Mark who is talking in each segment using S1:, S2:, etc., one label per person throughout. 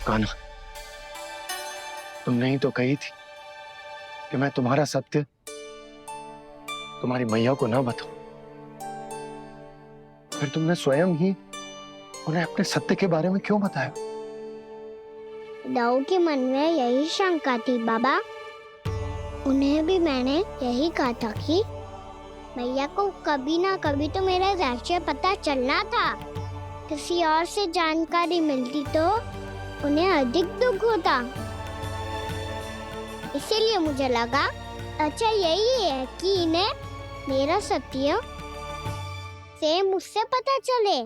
S1: कान्हा, तुमने ही तो कही थी कि मैं तुम्हारा सत्य तुम्हारी मैया को ना बताऊं। फिर तुमने स्वयं ही उन्हें अपने सत्य के बारे में क्यों बताया?
S2: दाऊ के मन में यही शंका थी बाबा। उन्हें भी मैंने यही कहा था कि मैया को कभी ना कभी तो मेरा रहस्य पता चलना था। किसी और से जानकारी मिलती तो उन्हें अधिक दुख होता। इसीलिए मुझे लगा अच्छा यही है कि इन्हें मेरा सत्य से मुझसे पता चले।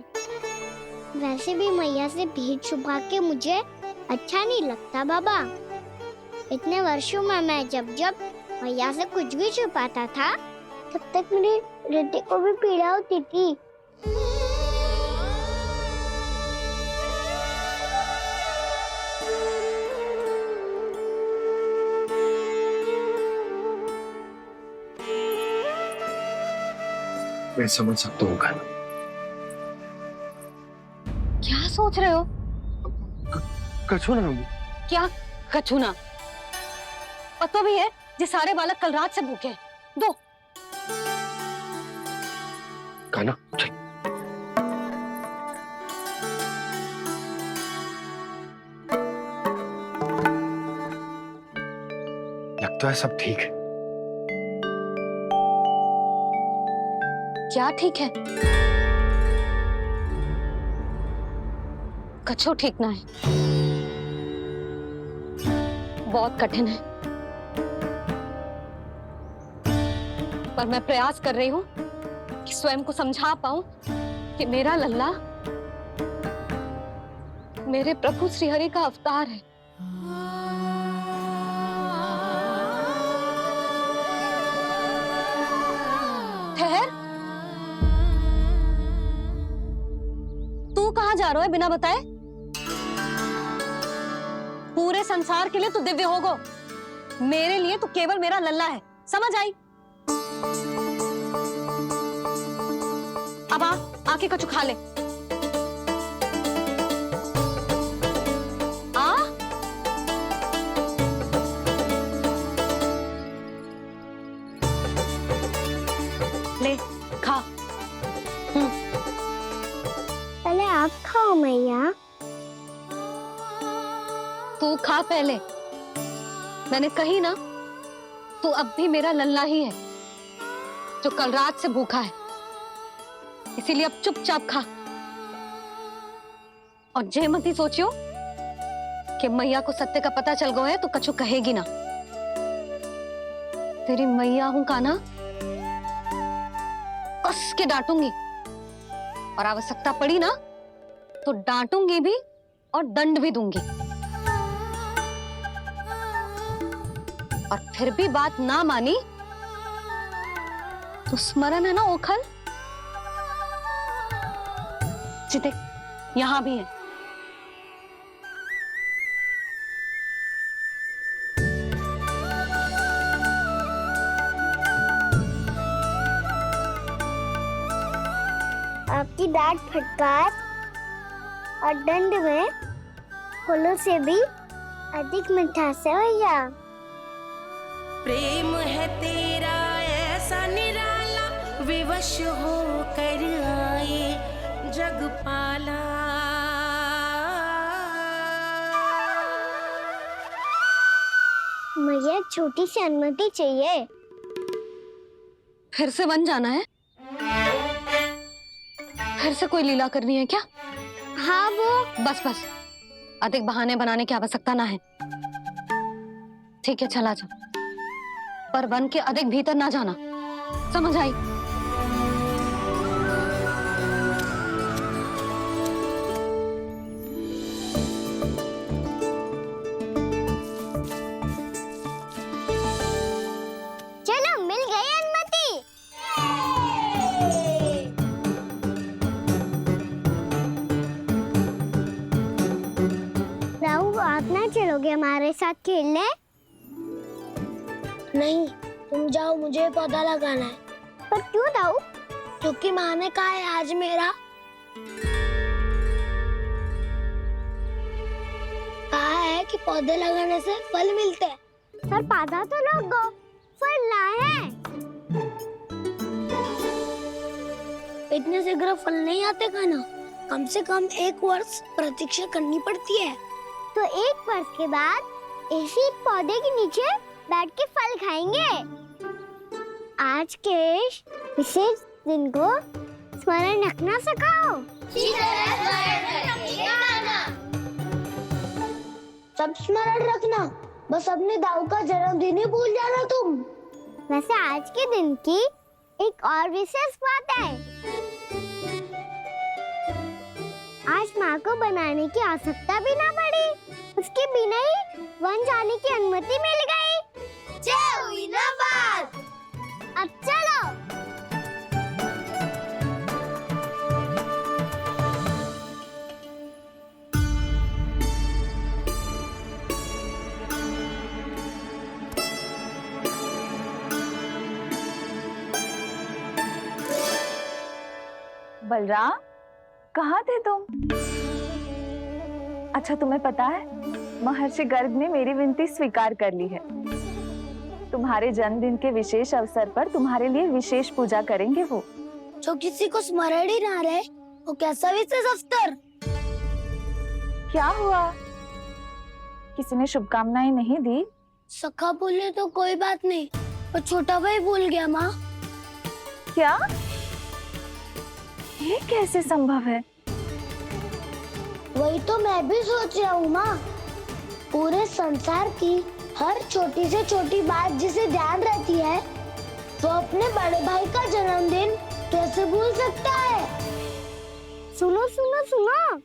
S2: वैसे भी मैया से भीड़ छुपा के मुझे अच्छा नहीं लगता बाबा। इतने वर्षों में मैं जब जब मैया से कुछ भी छुपाता था तब तक मेरे हृदय को भी पीड़ा होती थी।
S1: मैं समझ सकता हूँ कान्हा।
S3: क्या सोच रहे हो?
S1: कछु ना।
S3: क्या कछु ना? पता भी है ये सारे बालक कल रात से भूखे हैं। दो।
S1: कान्हा चल। लगता है सब ठीक है।
S3: क्या ठीक है? कछु ठीक ना है। बहुत कठिन है, पर मैं प्रयास कर रही हूं कि स्वयं को समझा पाऊं कि मेरा लल्ला मेरे प्रभु श्रीहरि का अवतार है। ठहर, तू कहां जा रहा है बिना बताए? पूरे संसार के लिए तू दिव्य होगो, मेरे लिए तू केवल मेरा लल्ला है। समझ आई? अब आके कछु खा ले। आ ले खा।
S2: पहले आप खाओ मैया।
S3: तू खा पहले। मैंने कही ना, तू अब भी मेरा लल्ला ही है जो कल रात से भूखा है। इसीलिए अब चुपचाप खा। और जे मत ही सोचियो कि मैया को सत्य का पता चल गया है तो कछु कहेगी ना। तेरी मैया हूं कान्हा, कस के डांटूंगी, और आवश्यकता पड़ी ना तो डांटूंगी भी और दंड भी दूंगी। और फिर भी बात ना मानी तो स्मरण है ना ओखल? देख, यहां भी है।
S2: आपकी डांट फटकार और दंड में फूलों से भी अधिक मिठास है भैया।
S4: प्रेम है तेरा ऐसा निराला, विवश हो कर आए जगपाला।
S2: मुझे छोटी सी अनुमति चाहिए।
S3: फिर से बन जाना है? फिर से कोई लीला करनी है क्या?
S2: हाँ वो
S3: बस बस, अधिक बहाने बनाने की आवश्यकता ना है। ठीक है, चला जा, पर वन के अधिक भीतर ना जाना। समझ आई?
S2: चलो मिल गई अनुमति। राहु आप ना चलोगे हमारे साथ खेलने?
S5: नहीं, तुम जाओ, मुझे पौधा लगाना है।
S2: पर क्यों राहु?
S5: क्योंकि माँ ने कहा है आज मेरा कि पौधे लगाने से फल मिलते हैं।
S2: पर पौधा तो लगो, फल ना है।
S5: इतने शीघ्र फल नहीं आते खाना, कम से कम 1 वर्ष प्रतीक्षा करनी पड़ती है।
S2: तो 1 वर्ष के बाद इसी पौधे के नीचे बैठ के फल खाएंगे। आज के इस विशेष दिन को स्मरण रखना सिखाओ।
S5: सब स्मरण रखना, बस अपने दाऊ का जन्मदिन ही भूल जाना तुम।
S2: वैसे आज के दिन की एक और विशेष बात है। आज माँ को बनाने की आवश्यकता भी ना पड़ी, उसके बिना ही वन जाने की अनुमति मिल गई। जय हुई ना बात। अब चलो।
S6: बलराम, कहाँ थे तुम? अच्छा, तुम्हें पता है महर्षि गर्ग ने मेरी विनती स्वीकार कर ली है। तुम्हारे जन्मदिन के विशेष अवसर पर तुम्हारे लिए विशेष पूजा करेंगे वो।
S5: जो किसी को स्मरण ही ना रहे, वो कैसा विशेष अवसर?
S6: क्या हुआ? किसी ने शुभकामनाएं नहीं दी?
S5: सखा बोले तो कोई बात नहीं, पर छोटा भाई भूल गया माँ।
S6: क्या? ये कैसे संभव है?
S5: वही तो मैं भी सोच रहा हूँ माँ। पूरे संसार की हर छोटी से छोटी बात जिसे ध्यान रहती है, वो अपने बड़े भाई का जन्मदिन कैसे भूल सकता है?
S2: सुनो सुनो सुनो,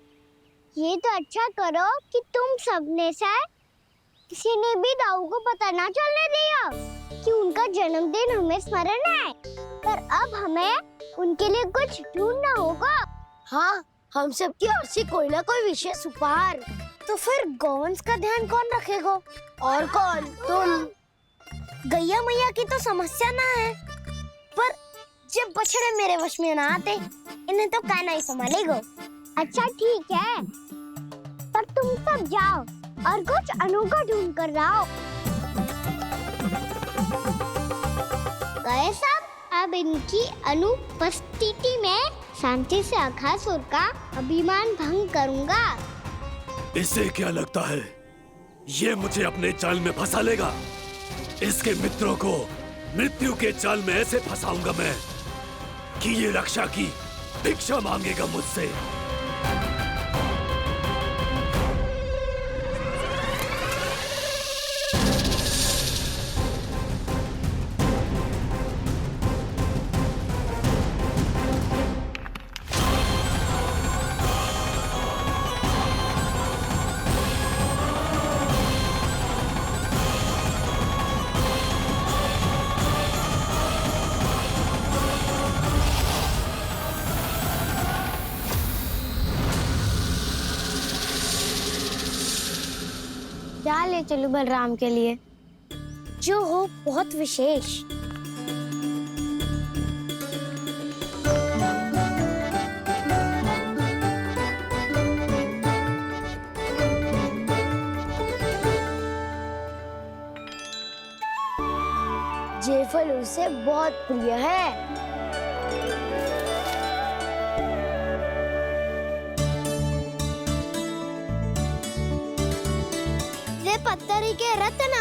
S2: ये तो अच्छा करो कि तुम सबने से किसी ने भी दाऊ को पता ना चलने दिया कि उनका जन्मदिन हमें स्मरण है। पर अब हमें उनके लिए कुछ ढूंढना होगा।
S5: हाँ, हम सबकी ओर से कोई ना कोई विशेष उपहार।
S2: तो फिर गौवंश का ध्यान कौन रखेगा?
S5: और कौन? तुम।
S2: गैया मैया की तो समस्या ना है, पर जब बछड़े मेरे वश में ना आते, इन्हें तो कान्हा ही संभालेगा। अच्छा ठीक है, पर तुम सब जाओ और कुछ अनोखा ढूंढ कर लाओ। गए सब। अब इनकी अनुपस्थिति में शांति से अघासुर का अभिमान भंग करूंगा।
S7: इसे क्या लगता है ये मुझे अपने जाल में फंसा लेगा? इसके मित्रों को मृत्यु के जाल में ऐसे फंसाऊंगा मैं कि ये रक्षा की भिक्षा मांगेगा मुझसे।
S2: क्या ले चलूं बलराम के लिए, जो हो बहुत विशेष।
S5: ये फल उसे बहुत प्रिय है।
S2: ये पत्थरी के रत्न।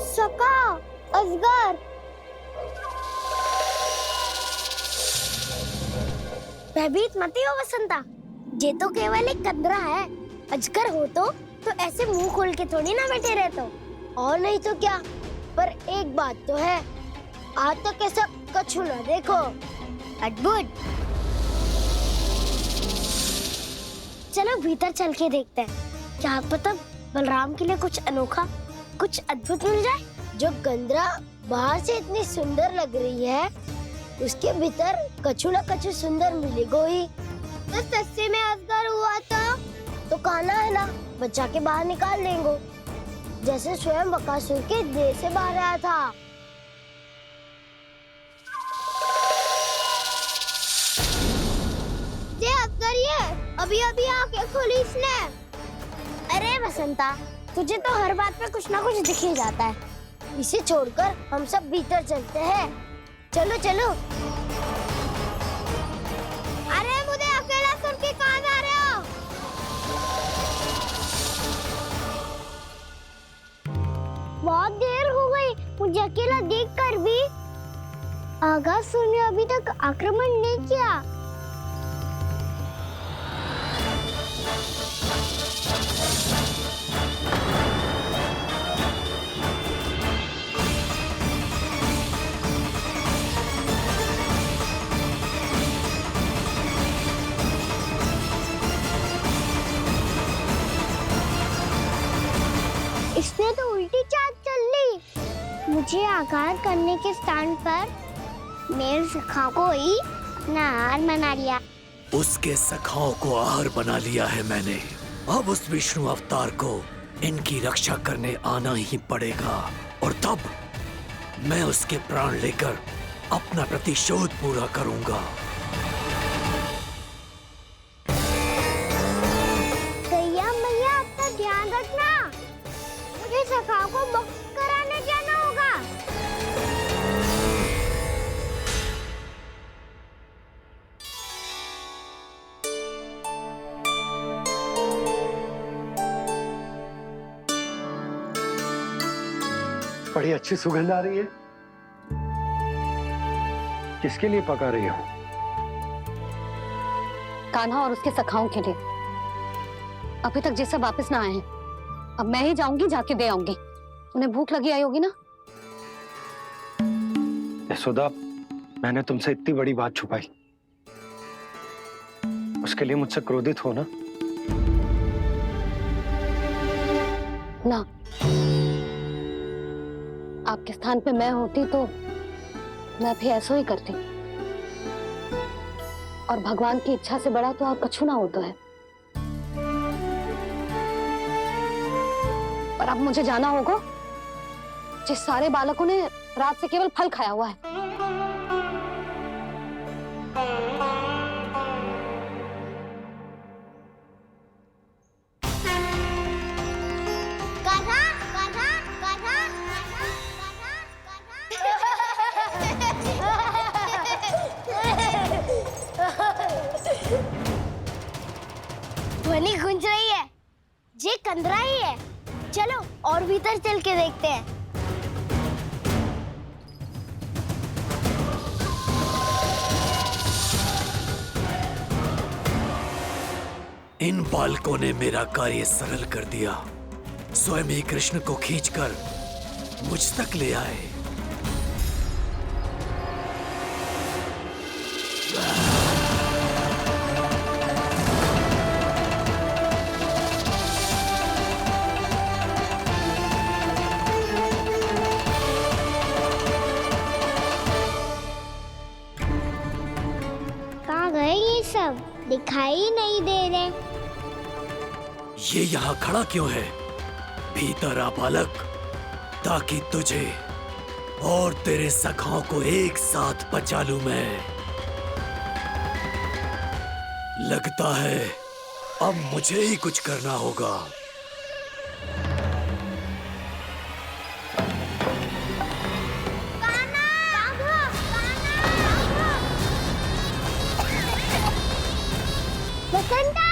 S2: सका, अजगर। भयभीत मत हो वसंता, ये तो केवल एक कंदरा है। अजगर हो तो ऐसे मुंह खोल के थोड़ी ना बैठे रहते हो।
S5: और नहीं तो क्या, पर एक बात तो है, आज तक ऐसा कछु ना देखो।
S2: अद्भुत। चलो भीतर चल के देखते हैं, क्या पता बलराम के लिए कुछ अनोखा, कुछ अद्भुत मिल जाए।
S5: जो गंदरा बाहर से इतनी सुंदर लग रही है, उसके भीतर कछु न कछु सुंदर मिलेगा ही। तो सस्ते में अजगर हुआ तो काना है ना, बच्चा के बाहर निकाल लेंगे, जैसे स्वयं बकासुर के देह से बाहर आया था।
S2: ये अजगर ये अभी अभी आके खोली इसने।
S5: अरे बसंता, तुझे तो हर बात पे कुछ ना कुछ दिख ही जाता है। इसे छोड़कर हम सब भीतर चलते हैं। चलो चलो।
S2: अरे मुझे अकेला सुन के कहाँ जा रहे हो? बहुत देर हो गई मुझे अकेला देखकर भी। आगासुर ने अभी तक आक्रमण नहीं किया। इसने तो उल्टी चाल चल ली। मुझे आघात करने के स्थान पर मेरे सखा को ही अपना आहार बना लिया।
S7: उसके सखाओं को आहार बना लिया है मैंने। अब उस विष्णु अवतार को इनकी रक्षा करने आना ही पड़ेगा, और तब मैं उसके प्राण लेकर अपना प्रतिशोध पूरा करूंगा।
S2: गैया मैया अपना ध्यान रखना। मुझे सखा को बख्श कराने जाना होगा।
S1: बड़ी अच्छी सुगंध आ रही है। किसके लिए पका रही हो?
S3: कान्हा और उसके सखाओं के लिए। अभी तक जैसे वापस ना आए हैं, अब मैं ही जाऊंगी, जाके दे आऊंगी। उन्हें भूख लगी आई होगी ना।
S1: यशोदा, मैंने तुमसे इतनी बड़ी बात छुपाई, उसके लिए मुझसे क्रोधित हो ना?
S3: ना, आपके स्थान पे मैं होती तो मैं भी ऐसा ही करती। और भगवान की इच्छा से बड़ा तो और कछु ना होता है। पर अब मुझे जाना होगा। जिस सारे बालकों ने रात से केवल फल खाया हुआ है।
S2: कान्हा, कान्हा, कान्हा,
S5: ध्वनि गूंज रही है। ये कंदरा ही है। चलो और भीतर चल के देखते हैं।
S7: इन बालकों ने मेरा कार्य सरल कर दिया। स्वयं ही कृष्ण को खींचकर मुझ तक ले आए।
S2: कहाँ गए ये सब? दिखाई नहीं दे रहे।
S7: ये यहाँ खड़ा क्यों है? भीतर आ बालक, ताकि तुझे और तेरे सखाओं को एक साथ बचा लूं मैं। लगता है अब मुझे ही कुछ करना होगा।
S2: बसंता!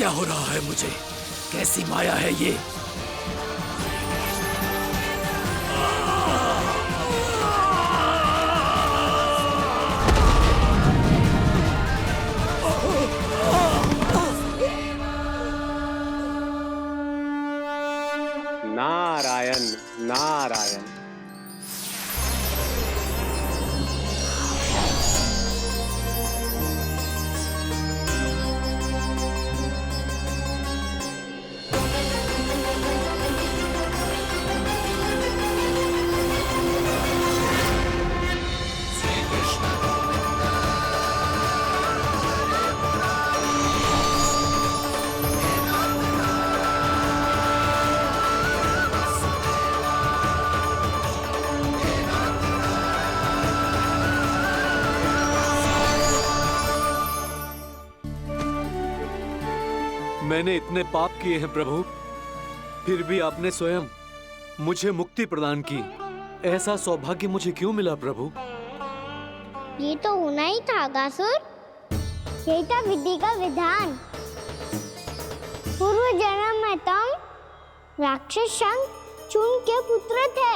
S7: क्या हो रहा है मुझे? कैसी माया है ये?
S8: नारायण नारायण।
S9: मैंने इतने पाप किए हैं प्रभु, फिर भी आपने स्वयं मुझे मुक्ति प्रदान की। ऐसा सौभाग्य मुझे क्यों मिला प्रभु?
S2: ये तो होना ही था अगासुर। यही था विधि का विधान। पूर्व जन्म में तुम राक्षस शंखचूड़ के पुत्र थे,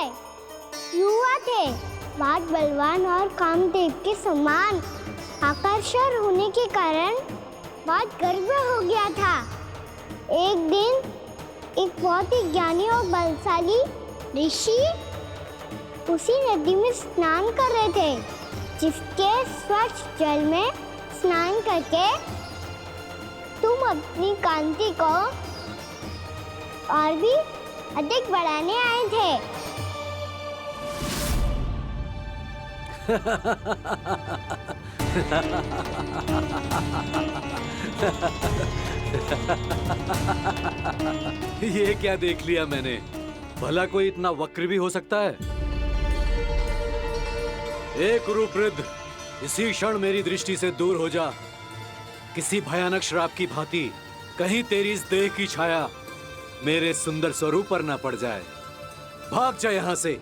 S2: युवा थे, बहुत बलवान और कामदेव के समान। आकर्षण होने के कारण बहुत गर्व हो गया था। एक दिन एक बहुत ही ज्ञानी और बलशाली ऋषि उसी नदी में स्नान कर रहे थे, जिसके स्वच्छ जल में स्नान करके तुम अपनी कांति को और भी अधिक बढ़ाने आए थे।
S9: ये क्या देख लिया मैंने? भला कोई इतना वक्र भी हो सकता है? एक रूपवृद्ध, इसी क्षण मेरी दृष्टि से दूर हो जा। किसी भयानक श्राप की भांति कहीं तेरी इस देह की छाया मेरे सुंदर स्वरूप पर न पड़ जाए। भाग जा यहाँ से।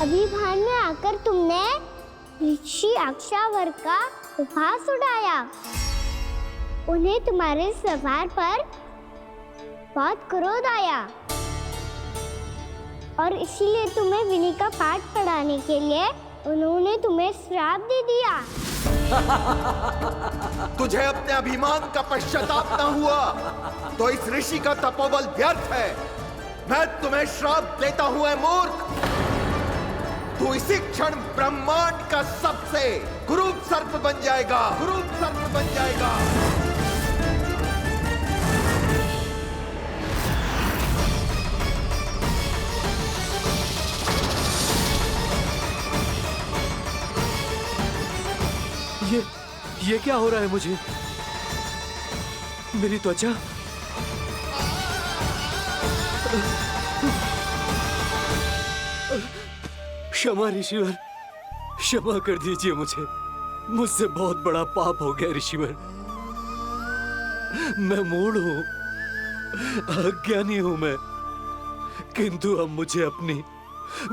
S2: अभी भान में आकर तुमने ऋषि अक्षावर का उपहास उड़ाया। उन्हें तुम्हारे स्वभाव पर बहुत क्रोध आया और इसीलिए तुम्हें विधि का पाठ पढ़ाने के लिए उन्होंने तुम्हें श्राप दे दिया।
S10: तुझे अपने अभिमान का पश्चाताप न हुआ तो इस ऋषि का तपोबल व्यर्थ है। मैं तुम्हें श्राप देता हूं ऐ मूर्ख। तू इसी क्षण ब्रह्मांड का सबसे कुरूप सर्प बन जाएगा, कुरूप सर्प बन जाएगा।
S9: ये क्या हो रहा है मुझे? मेरी त्वचा क्षमा ऋषिवर, क्षमा कर दीजिए मुझे। मुझसे बहुत बड़ा पाप हो गया ऋषिवर। मैं मूढ़ हूं, अज्ञानी हूं मैं, किंतु अब मुझे अपनी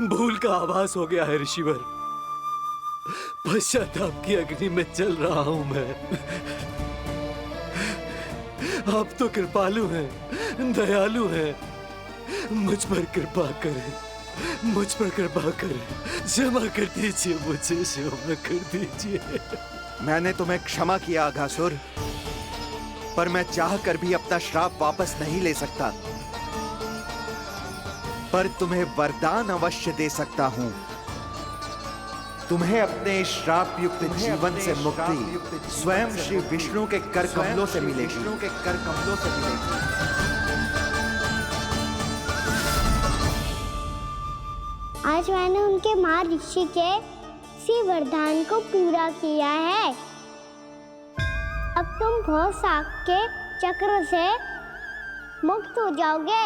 S9: भूल का आभास हो गया है ऋषिवर। पश्चाताप की अग्नि में जल रहा हूं मैं। आप तो कृपालु हैं, दयालु हैं, मुझ पर कृपा करें, मुझ पर कृपा करें। क्षमा कर दीजिए मुझे, क्षमा कर दीजिए।
S10: मैंने तुम्हें क्षमा किया अघासुर, पर मैं चाहकर भी अपना श्राप वापस नहीं ले सकता। पर तुम्हें वरदान अवश्य दे सकता हूं। तुम्हें अपने श्राप युक्त जीवन से मुक्ति स्वयं श्री विष्णु के कर कमलों से मिलेगी, विष्णु के कर कमलों से मिलेगी।
S2: आज मैंने उनके महर्षि के इसी वरदान को पूरा किया है। अब तुम भव साग के चक्र से मुक्त हो जाओगे।